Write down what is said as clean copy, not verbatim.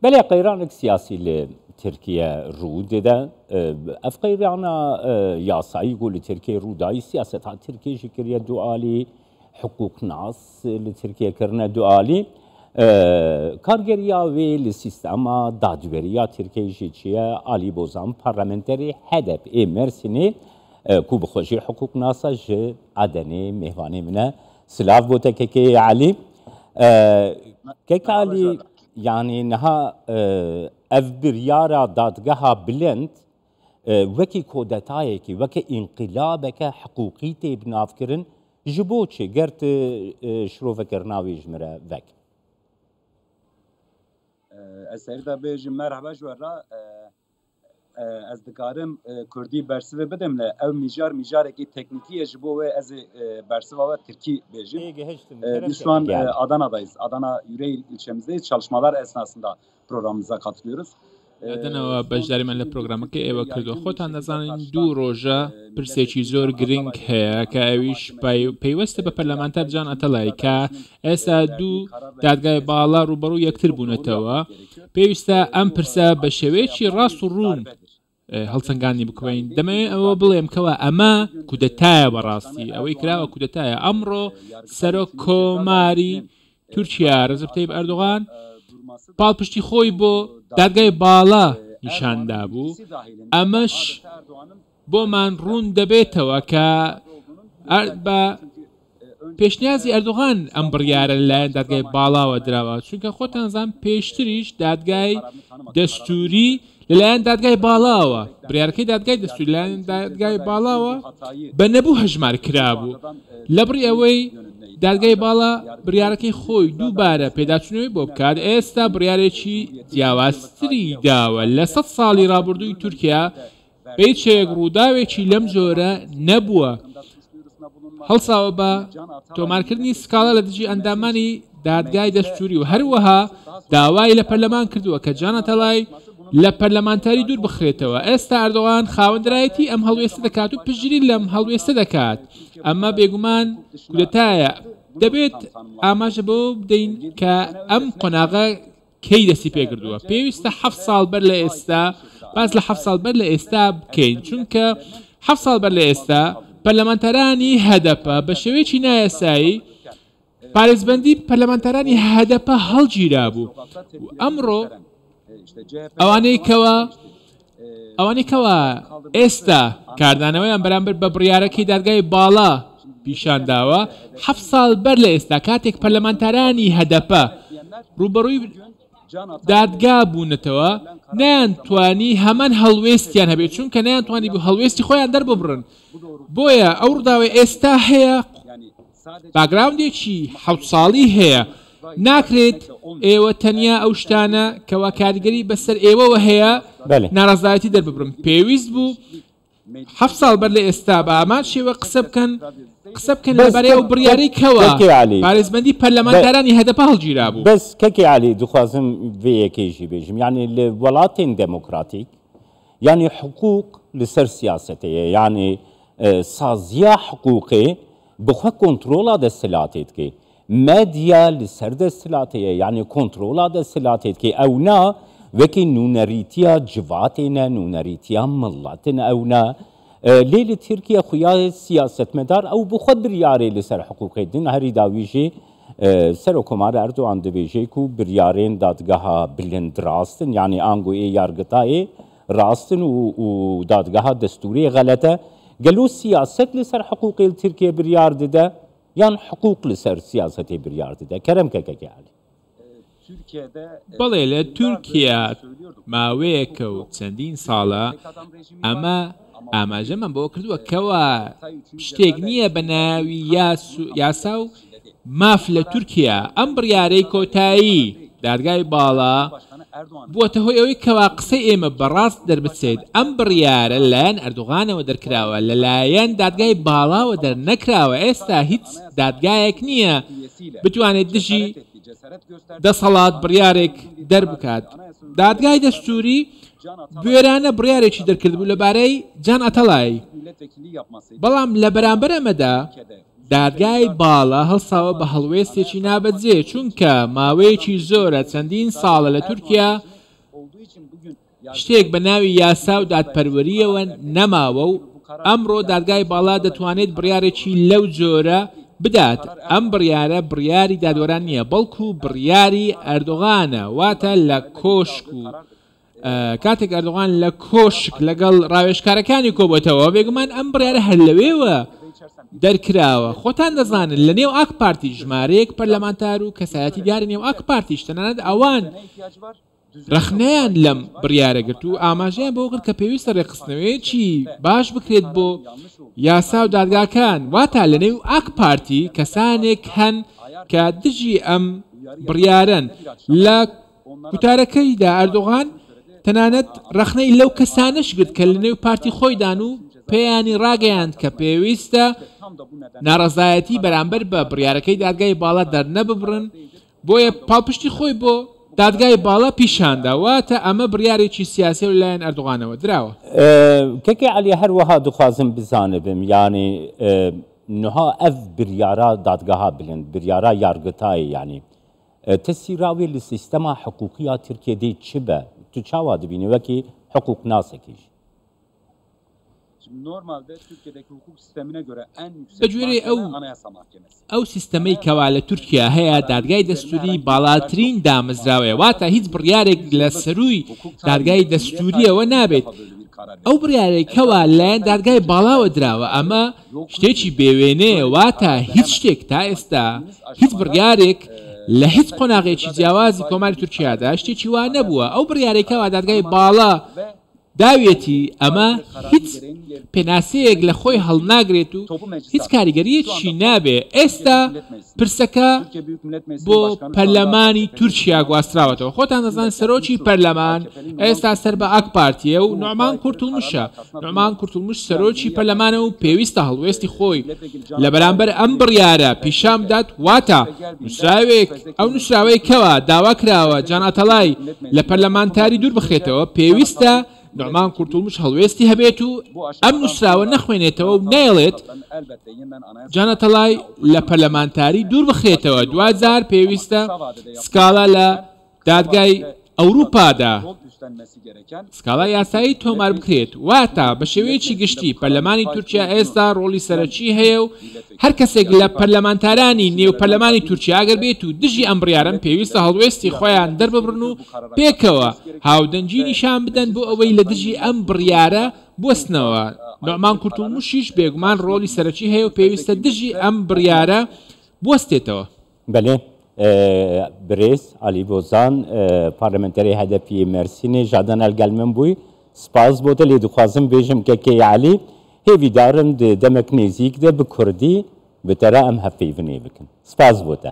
بله قیرانک سیاسی لترکیه رو دیده اف قیرانا یاسایی گو لترکیه رو دای سیاست ها ترکیه جکریه دوالی حقوق ناس لترکیه کرنه دوالی کارگریا و لسیستما دادگریا ترکیه جیچیه آلی بوزان پارلمنتری هدف مرسینی کو بخوشی حقوق ناسا جه عدنی مهوانه منه سلاف بوده که علی که علی يعني نها اف بريارا دادگها بلند وكي كودتايكي وكي انقلابك حقوقيتي بنافكرن جبوتشي قرت شروف كرناوي جمرة وك السير ده بيجي مرحبا جورا از دکارم کردی برسوه بدم له او میجار کی تکنیکی جبو و از برسوه و ترکی بejim. Biz şu an Adana'dayız. Adana Yüreğir ilçemizdeyiz. Çalışmalar esnasında programımıza katılıyoruz. دنەوە بەشداریمان لە پرۆگرامەکە ئێوە کردو خۆتان دەزانین دوو ڕۆژە پرسێکی زۆر گرنگ هەیە کە ئەویش پەیوەستە بە پەرلەمانتەر جان ئەتەڵای کە ئێستا دوو دادگای باڵا ڕوبەڕوو یەکتر بوونەتەوە پێویستە ئەم پرسە بە شێوەیەکی ڕاست و ڕوون هەڵسەنگانی بکوین دەمەوێت ئەوە بڵێم کەوە ئەمە کودەتایە بەڕاستی ئەوەی کراوە کودەتایە ئەمڕۆ سەرۆک کۆماری تورکیا ڕەزەب تەیب ئەردۆغان پاڵپشتی خۆی بۆ دادگای باڵا نیشاندا بوو ئەمەش بۆمان ڕوون دەبێتەوە کە بە پێشنیازی ئەردۆغان ئەم بڕیارە لەلایەن دادگای باڵاوە دراوە چونکە خۆتان زان پێشتریش دادگای دەستوری لەلایەن دادگای باڵاوە بڕیارەکەی دادگای دەستوری لەلایەن دادگای باڵاوە بە نەبوو هەژمار کرابوو لە بڕی ئەوەی دادگای باڵا بڕیارەکەی خۆی دووبارە پێداچوونەوەی بۆ بکات ئێستا بڕیارێکی جیاوازتری داوە لە 100 ساڵی ڕابردووی تورکیا بە هیچ شێوەیەک ڕووداوێکی لەم جۆرە نەبووە هەڵساوە بە تۆمارکردنی سکاڵا لە دژی ئەندامانی دادگای دەستوری و هەروەها داوای لە پەرلەمان کردووە کە جان ئەتەڵای لە پەرلەمانتاری دوور بخرێتەوە ئێستا ئەردۆغان خاوەندرایەتی ئەم هەڵوێستە دەکات و پشتگیری لەم هەڵوێستە دەکات ئەمە بێگومان کودەتایە دەبێت ئاماژە بۆ بدەین کە ئەم قۆناغە کەی دەستی پێکردووە پێویستە 7 ساڵ بەر لە ئێستا باز لە 7 ساڵ بەر لە ئێستا بکەین چونکە 7 ساڵ بەر لە ئێستا پەرلەمانتەرانی هەدەپە بە شێوەیەکی نایاسایی پارێزبەندی پەرلەمانتەرانی هەدەپە هەڵگیرا بوو ئەمڕۆ ئەوانەی کەوە ئێستا کاردانەوەیان بەرامبەر بە بڕیارەکەی دادگای باڵا پیشانداوە 7 ساڵ بەر لە ئێستا کاتێک پەرلەمانتەرانی هەدەپە ڕوبەڕووی دادگا بوونەتەوە نەیانتوانی هەمان هەڵوێستیان هەبێت چونکە نەیانتوانی بوو هەڵوێستی خۆیان دەرببڕن بۆیە ئەو ڕووداوی ئێستا هەیە باگراوندێکی 7 ساڵی هەیە ناکرێت ئێوە تەنیا ئەو شتانە کەوا کاریگەری بەسەر ئێوەوە هەیە ناڕازایەتی دەرببڕن پێویست بوو 7 ساڵ بەر لە ئێستا بە ئامان شێوە قسە بکەن لەبارەی ئەو بڕیارەی کەوە پارێزبەندی پەرلەمانتەرانی هەدەپە هەڵگیرا بوو بەس کەکی عالی دخوازم vەیەکەیشی بێژم یعنی لە وڵاتین دموکراتیک یعنی حقوق لەسەر سیاسەتەیە یعنی سازیە حقوقی بخوا کۆنترۆڵا دەسەلاتێتکەی مدیا لسر دستلاتیه یعنی کنترل دستلاتیه که اونا وکی نونریتیا جواتنا نونریتیا ملتنا اونا لیل ترکیه خویا سیاست مدار او بخود بریاره لسر حقوق دین هری داویجی سر حکومت اردوغان دویجی کو بریارین دادگاه بلند راستن یعنی آنگوی یارگتای راستن و دادگاه دستوری غلطه گلو سیاست لسر حقوق ترکیه بریار ده یان حقوق لسر سیاستی بریارده ده کرم که علی بەڵێ لە تورکیا ماوەیەکە و چەندین ساڵە ئەمە ئاماژەمان بۆ کردووە کەوە شتێک نییە بە ناوی یاسا و ماف لە تورکیا ئەم بڕیارەی کۆتایی دادگای باڵا بووەتە هۆی ئەوەی کەوا قسەی ئێمە بەڕاست دەربچێت ئەم بڕیارە لەلایەن ئەردوغانەوە دەرکراوە لەلایەن دادگای باڵاوە دەرنەکراوە ئێستا هیچ دادگایەک نییە بتوانێت دژی دەسەڵات بڕیارێک دەربکات دادگای دەستوری بوێرانە بڕیارێکی دەرکردبوو لەبارەی جان ئەتەڵای بەڵام لە بەرامبەر ئەمەدا دادگای باڵا هەڵساوە بە هەڵوێستێکی نابەجێ چونکە ماوەیەکی زۆرە چەندین ساڵە لە تورکیا شتێک بە ناوی یاسا و دادپەروەریەوە نەماوە و ئەمڕۆ دادگای باڵا دەتوانێت بڕیارێکی لەو جۆرە بدات. ئەم بڕیارە بڕیاری دادوەران نییە، بەڵکو بڕیاری ئەردۆغانە، واتە لە کۆشک و کاتێک ئەردۆغان لە کۆشک لەگەڵ ڕاوێژکارەکانی کۆبووەتەوە بێگومان ئەم بڕیارە هەر لەوێوە دەرکراوە. خۆتان دەزانن لە نێو ئاک پارتی ژمارەیەک پەرلەمانتار و کەسایەتی دیاری نێو ئاک پارتیش تەنانەت ئەوان رەخنەیان لەم بڕیارە گرت و ئاماژەیان بۆ کرد کە پێویستە ڕێخستنەوەیەکی باش بکرێت بۆ یاسا و دادگاکان. واتە لە نێو ئاک پارتی کەسانێک هەن کە دژی ئەم بڕیارن. لە کوتارەکەیدا ئەردۆغان تەنانەت ڕەخنەی لەو کەسانش گرت کە لە نێو پارتی خۆیدان و پێیانی ڕاگەیاند کە پێویستە ناڕەزایەتی بەرامبەر بە بڕیارەکەی دادگای باڵا دەرنەببڕن، بۆیە پاڵپشتی خۆی بۆ دادگای باڵا پیشاندا. واتە ئەمە بڕیارێکی سیاسی و لایەن ئەردوغانەوە دراوە. کەکی عەلی هەروەها دخوازم بزانبم یانی نها ئەv biryara dadgeha bilind biryara yargıtayê yanî tesîravê li sîstema hiqûqiya Tirkiyeyê çi be? Tu çawa dibînî wekî hiqûq nasekî? Normalde Türkiye'deki hukuk sistemine göre en yüksek Anayasa Mahkemesi. Ew sistemê keva li Tirkiye heye dadgayê destûrî balatirîn damizrawe wata hiç biryarek li serûy dadgayê destûriyewe nabêt. Ew biryarê keva li dadgayê balawe dirawe ama ştêkî bêwênê wata hiç ştêk ta êsta hiç biryarek li hiç qonaqêkî ciyawazî Komarê Tirkiyeyê de ştêkî wa nebûye. Ew biryarê keva dadgayê bala داوێتی ئەمە هیچ پێناسەیەک لە خۆی هەڵناگرێت و هیچ کاریگەریەکی نابێ. ئێستا پرسەکە بۆ پەرلەمانی تورکیا گواستراوەتەوە. خۆتان دەزانن سەرۆکی پەرلەمان ئێستا سەر بە ئاک پارتیە و نوعمان کورتڵمشە. نوعمان کورتڵمش سەرۆکی پەرلەمانە و پێویستە هەڵوێستی خۆی لە بەرامبەر ئەم بڕیارە پیشان بدات. واتە نووسراوێک ئەو نووسراوەی کەوە داوا کراوە جان ئەتەڵای لە پەرلەمانتاری دوور بخێتەوە پێویستە نوعمان کورتڵمش هەڵوێستی هەبێت و ئەم نووسراوە نەخوێنێتەوە و نەیڵێت جان ئەتەڵای لە پەرلەمانتاری دوور بخرێتەوە. دوجار پێویستە سکاڵا لە دادگای ئەوروپادا سکاڵا یاسایی تۆمار بکرێت. واتە بە شێوەیەکی گشتی پەرلەمانی تورکیا ئێستا ڕۆڵی سەرەکی هەیە و هەر کەسێک لە پەرلەمانتارانی نێو پەرلەمانی تورکیا ئەگەر بێت و دژی ئەم بڕیارەن پێویستە هەڵوێستی خۆیان دەرببڕن و پێکەوە هاودەنگی نیشان بدەن بۆ ئەوەی لە دژی ئەم بڕیارە بوەستنەوە. نوعمان کورتڵمشیش بێگومان ڕۆڵی سەرەکی هەیە و پێویستە دژی ئەم بڕیارە بوەستێتەوە. بەڵێ برێز علی بۆزان پارلەمەنتەری هەدەپی مەرسینê جادان ئەلگەلمن بووی سپاس بۆ te lê dixwazim bêjim kekê Elî hêvî darim di demek nêzik de bi Kurdî bi te re em hevpeyvinê bikin. Spas bû te.